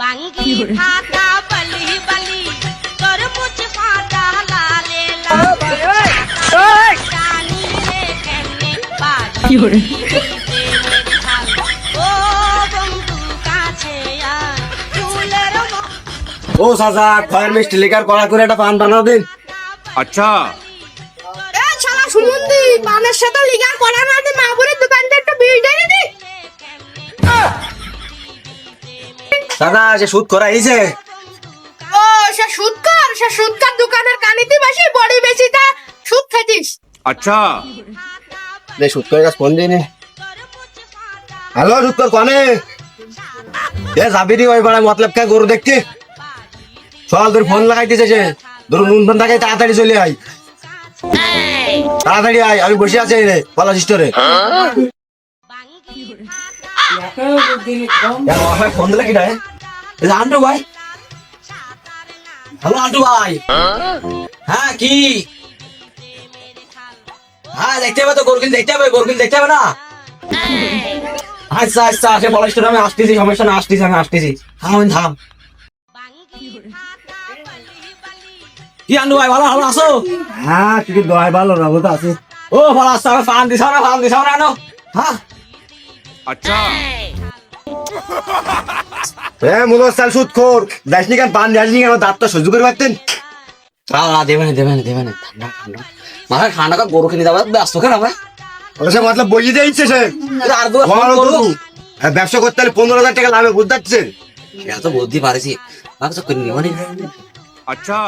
বাঙ্গি ফাটা বলি বলি তরমুজ ফাটা লালে লালে জানি রে কেমনে পারি ও বন্ধু কাছে আয় ফুলের ও চাচা খয়ের মিষ্টি লিকার কড়া করে একটা পান বানাও দিন। अच्छा এ শালা সুমন্দি পানের সাথে লিগার করা না দে মাগুরের দোকানটা একটা বিল দিয়ে দে। চাচা সে সুদ করা হয়েছে। ও সে সুদকার দোকানের কানিতে বসে বড়ি বেশি তা সুদ খাইছিস। अच्छा সুদ করে কাজ ফোন দিনে। হ্যালো সুদ কর কনে এ যাবি নি ওই বেড়া মতলব কে গরু দেখতে চল তোর ফোন লাগাইতেছে সে ধরো নুন ফোন লাগাই তাড়াতাড়ি চলে আয় তাড়াতাড়ি আয় আমি বসে আছি রে পলাশ স্টোরে ফোন দিলে কি ডায় আন্টু ভাই হ্যালো আন্টু ভাই হ্যাঁ কি হ্যাঁ দেখতে হবে তো গরুকিল দেখতে হবে না আচ্ছা আচ্ছা সে পলাশ স্টোরে আমি আসতেছি সমস্যা না আসতেছি থাম কি আন্টু ভাই ভালো আছো হ্যাঁ তুই দয় ভালো রাখো তো আছে ও ভালো আসছে আমার ফান দিছাও না আনো হ্যাঁ अच्छा এ মুগস চাল সুদ খোর যাসনি কেন পান যাসনি কেন দাঁত তো সহ্য করে পারতেন দেবে না ঠান্ডা মাথা ঠান্ডা করে গরু কিনে যাবে ব্যস্ত কেন আমরা ওসে মতলব বসে দিয়ে ইচ্ছে সে আর দু ব্যবসা করতে হলে 15,000 টাকা লাভে বুঝতে পারছেন সেটা তো বুদ্ধি পারেছি ব্যবসা করে নিব না अच्छा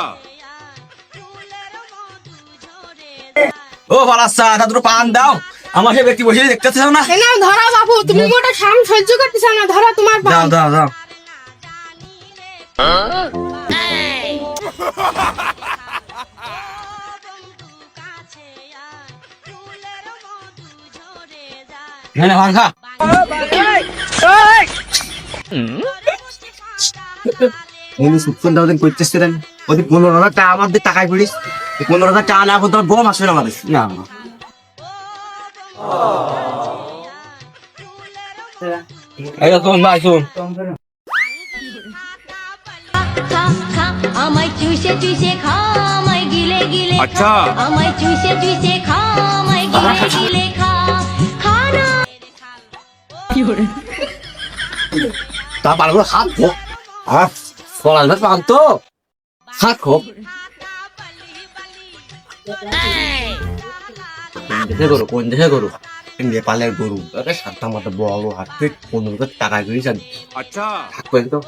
ও ভালাসা তা দুটো পান দাও আমার সে ব্যক্তি বসে দেখতেছ না এ নাও ধরা বাবু তুমি মোটা শাম সহ্য করতেছ না ধরা তোমার পান। দাও না ভাঙ খা উনি সুৎকন দাও দিন করতেছিলেন ওদি 15,000 টাকা আমার দিয়ে টাকায় পড়িস 15,000 টাকা না করতে গম আসবে না আমাদের না এই কোন ভাই শুন খা খা আমায় চুষে চুষে খা আমায় গিলে গিলে अच्छा আমায় চুষে চুষে খা আমায় গিলে গিলে খা খানা তা পারবো হাত খো হ্যাঁ পলাশ ভাত পান তো হাত খো কোন দেশে গরু নেপালের গরু সাতটা মতো বড় হাত থেকে 15,000 টাকা দিয়েছেন अच्छा থাকবেন তো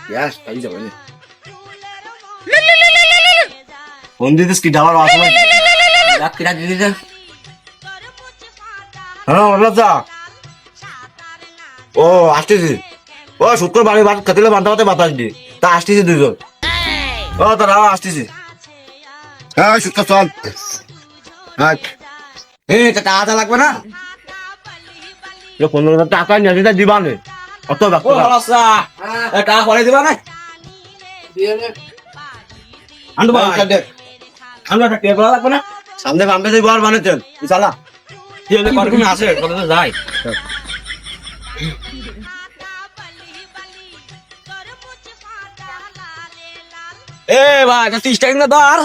গ্যাস পাই যাবে ফোন দিতেস কি ডাবার আসলে ডাক্তার দিতে হ্যাঁ লজ্জা ও আসতেছি ও শুক্র বাড়ি বাদ খেতে বান্ধবতে বাতাস দি তা আসতেছি দুইজন ও তারা আসতেছি হ্যাঁ শুক্র চল টাকা আদা লাগবে না 15,000 টাকা নিয়ে দিবা নে অত টাকা পরে দিবা না আন্ডু ভাই আমরা একটা টেবিল লাগবে না সামনে বামে যাই বার বানাতেন চালা কি হলে পারবি না আসে কত যাই এ ভাই তুই স্টার্টিং না ধর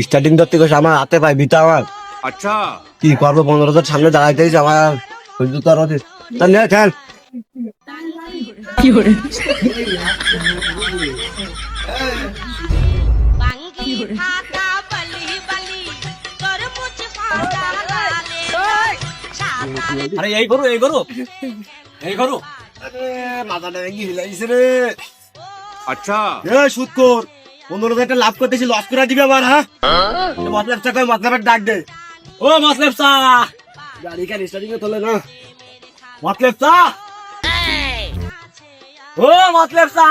স্টার্টিং ধরতে গেছে আমার হাতে পাই বিতা আমার अच्छा কি করবো 15,000 সামনে দাঁড়াইতেই আমার সহ্য তো আর হচ্ছে তা নে খেল বাঙ্গি ফাটা বলি বলি তরমুজ ফাটা লালে আরে এই করু মাথাটা ভেঙে হিলাইছে রে अच्छा এ সুদ কর 15,000 টাকা লাভ করতেছি লস করে দিবে আবার হ্যাঁ মতলব টাকা মতলবের ডাক দে ও মতলব সা গাড়ি কার স্টার্টিং এ তোলে না মতলব সা ও মতলব সা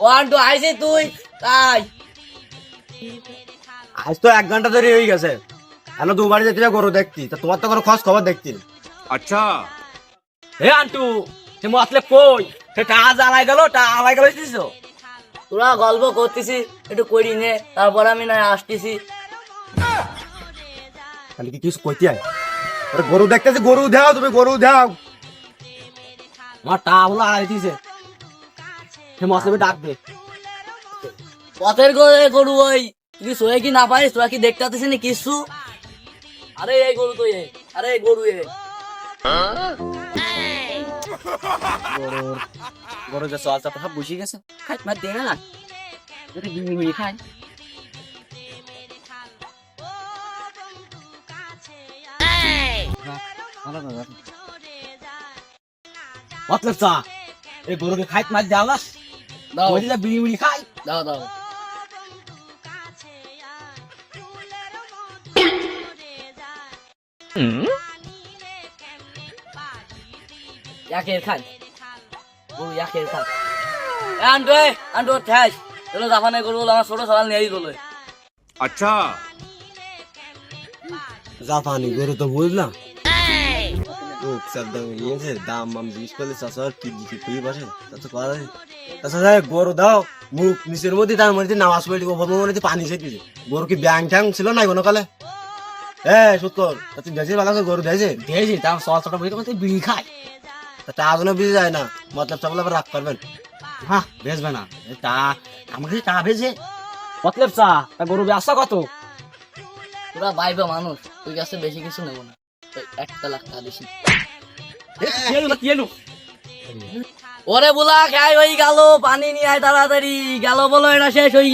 ওয়ান টু আইসি তুই তাই আজ তো 1 ঘন্টা ধরে হয়ে গেছে এনো দুবারই যেতে গরু দেখতি তা তোমার তো কোনো খোঁজ খবর দেখতি अच्छा হে আন্টু সে মতলব কই সে টাকা জ্বালাই গেল দিছো তোরা গল্প করতেছি একটু করি নে তারপর আমি না আসতেছি তাহলে কি কিছু কইতে আয় আরে গরু দেখতেছি, গরু দাও, তুমি গরু দাও। আমার টা বলো আড়াই দিছে সে মশলাবে ডাক দে পথের গরু গরু ওই তুই সোয়ে কি না পারিস তোরা কি দেখতে পাচ্ছিস না কিছু আরে এই গরু তো আরে এই গরু গরু যে সওয়াল চাপা সব বসে গেছে খাই মার দে না যদি বিড়ি খাই মতলব চা এই গরুকে খাইত মার দাও না দাও ওই যে বিড়ি বিড়ি খাই দাও দাও একের খান গরু একের খান আন্ডো ঠাস চলো জাপানে গরু বলে আমার ছোট সওয়াল নিয়েই গেলো अच्छा জাপানি গরু তো বুঝলাম ও একদম ইয়ে দাম মাম জিনিস করলে চাষার কি কি কই বসে তা করা তাছাড়া গরু দাও মুখ নিচের মধ্যে তার মধ্যে নামাজ পড়ি ওপর মধ্যে পানি ছেড়ে গরু কি ব্যাং ট্যাং ছিল না কোনো কালে সুতর তুই বেশি ভালো করে গরু দিয়েছে দিয়েছি তার সওয়াল ছোট বই তোমার বিড়ি খায় তা আজও বেজে যায় না মতলব চাপলে আবার রাগ করবেন হ্যাঁ বেচবে না তা আমাকে তা বেজে মতলব চা তা গরু ব্যবসা কত তোরা বাইবে মানুষ তুই কাছে বেশি কিছু নেবো না 1 লাখ টাকা বেশি ওরে বুলা খাই হই গেল পানি নিয়ে আয় তাড়াতাড়ি গেল বলো এটা শেষ হই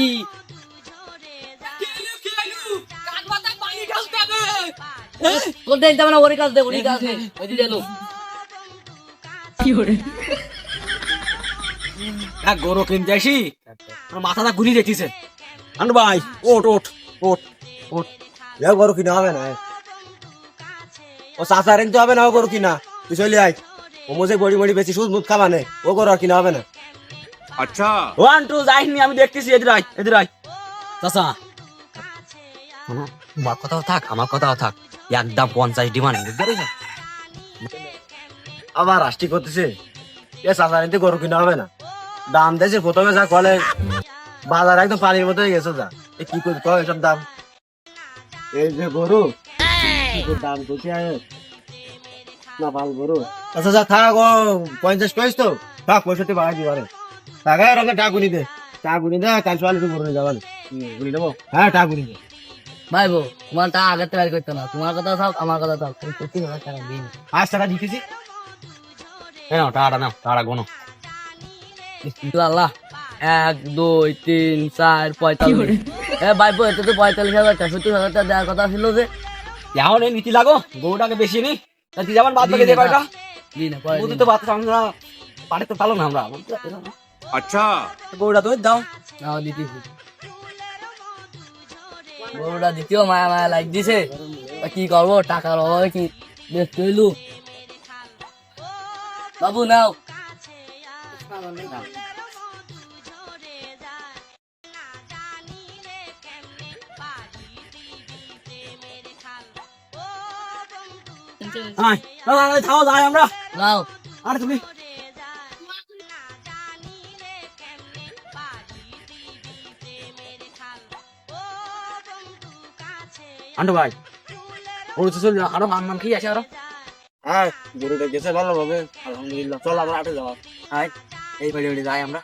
করতে দিতে হবে না ওর কাছে দে ওর কাছে ওই দিয়ে এলো এক গরু কিনতে আসি মাথাটা ঘুরিয়ে যেতেছে আনু ভাই ওট ওট ওট ওট গরু কিনা হবে না ও চাষা রেখতে হবে না ও গরু কিনা তুই চলে আয় ও মোজে বড়ি বড়ি বেশি সুদ মুদ খাবানে ও গরু আর কিনা হবে না अच्छा 1 2 যাইনি আমি দেখতেছি এদিকে আয় চাষা তোমার কথাও থাক আমার কথাও থাক একদম 50 ডিমান্ড আবার রাষ্ট্রী করতেছে এ চাষা রেখতে গরু কিনা হবে না দাম দিয়েছে প্রথমে যা কলে বাজার একদম পানির মতো হয়ে গেছে যা এ কি করে কয় এসব দাম এই যে গরু দাম করছে না পাল গরু আচ্ছা যা থাক ও 50 কইস তো থাক 65 বাড়াই দিবারে টাকা রঙে টাকুনি দে কাল সকালে একটু গরু নিয়ে যাবালে গুলি দেবো হ্যাঁ টাকুনি দে ভাইবো তোমার টাকা আগে তৈরি করতে না তোমার কথা থাক আমার কথা থাক তুমি 25,000 টাকা দিন 5 টাকা দিতেছি নাও টাকাটা গোনো আল্লাহ 1 2 3 4 45 ভাইবো এতে তো 45,000 টাকা 70,000 টাকা দেওয়ার কথা ছিল যে এখন এই নীতি লাগো গরুটাকে বেশি নি তুই যাবেন বাদ বাকি দে কয়টা দিন বুঝি তো বাদ আমরা পারে তো পালো না আমরা अच्छा গরুটা তো দাও নাও দিতেছি গরুটা দ্বিতীয় মায়া মায়া লাইক দিছে তা কি করবো টাকার অভাবে কি দেখতে হইলু বাবু নাও থাও যাই আমরা নাও আরে তুমি আন্টু ভাই ওর তো চল আরো মান খেয়ে আছে আরো হ্যাঁ গরুটা গেছে ভালো ভাবে আলহামদুলিল্লাহ চল আমরা আটে যাওয়া এই বাড়ি যাই আমরা